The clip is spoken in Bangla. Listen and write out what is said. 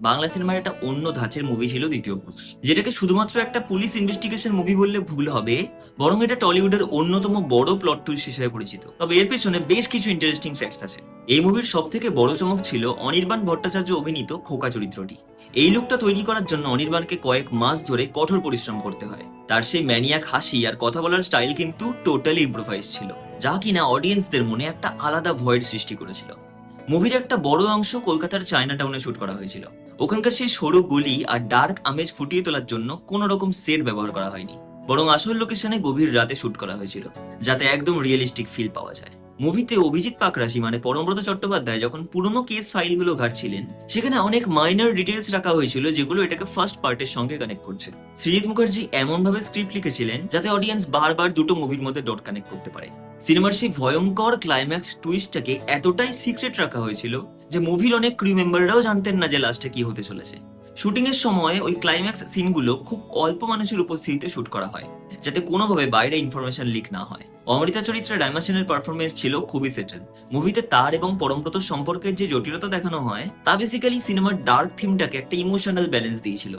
বাংলা সিনেমার একটা অন্য ধাঁচের মুভি ছিল দ্বিতীয় পুরুষ, যেটাকে শুধুমাত্র একটা পুলিশ ইনভেস্টিগেশন মুভি বললে ভুল হবে, বরং এটা টলিউডের অন্যতম বড় প্লট টুইস্ট হিসেবে পরিচিত। তবে এর পেছনে বেশ কিছু ইন্টারেস্টিং ফ্যাক্টস আছে। এই মুভির সব থেকে বড় চমক ছিল অনির্বাণ ভট্টাচার্য অভিনীত খোকা চরিত্রটি। এই লুকটা তৈরি করার জন্য অনির্বাণকে কয়েক মাস ধরে কঠোর পরিশ্রম করতে হয়। তার সেই ম্যানিয়াক হাসি আর কথা বলার স্টাইল কিন্তু টোটালি ইম্প্রোভাইজ ছিল, যা কিনা অডিয়েন্সদের মনে একটা আলাদা ভয়ের সৃষ্টি করেছিল। মুভির একটা বড় অংশ কলকাতার চায়না টাউনে শুট করা হয়েছিল। ওখানকার সেই সরু গলি আর ডার্ক আমেজ ফুটিয়ে তোলার জন্য কোনো রকম সেট ব্যবহার করা হয়নি, বরং আসল লোকেশনে গভীর রাতে শুট করা হয়েছিল, যাতে একদম রিয়েলিস্টিক ফিল পাওয়া যায়। মুভিতে অভিজিৎ পাকরাশি মানে পরমব্রত চট্টোপাধ্যায় যখন পুরনো কেস ফাইলগুলো ঘাটছিলেন, সেখানে অনেক মাইনর ডিটেলস রাখা হয়েছিল যেগুলো এটাকে ফার্স্ট পার্টের সঙ্গে কানেক্ট করছে। সৃজিত মুখার্জি এমন ভাবে স্ক্রিপ্ট লিখেছিলেন যাতে অডিয়েন্স বারবার দুটো মুভির মধ্যে ডট কানেক্ট করতে পারে। সিনেমার সেই ভয়ঙ্কর ক্লাইম্যাক্স টুইস্টটাকে এতটাই সিক্রেট রাখা হয়েছিল যে মুভির অনেক ক্রু মেম্বাররাও জানতেন না যে লাস্টে কি হতে চলেছে। শুটিং এর সময় ওই ক্লাইম্যাক্স সিনগুলো খুব অল্প মানুষের উপস্থিতিতে শুট করা হয়, যাতে কোনোভাবে বাইরে ইনফরমেশন লিক না হয়। অমৃতা চরিত্রে ডাইমেনশনের পারফরমেন্স ছিল খুবই সেটেল। মুভিতে তার এবং পরমব্রত সম্পর্কের যে জটিলতা দেখানো হয় তা বেসিক্যালি সিনেমার ডার্ক থিমটাকে একটা ইমোশনাল ব্যালেন্স দিয়েছিল।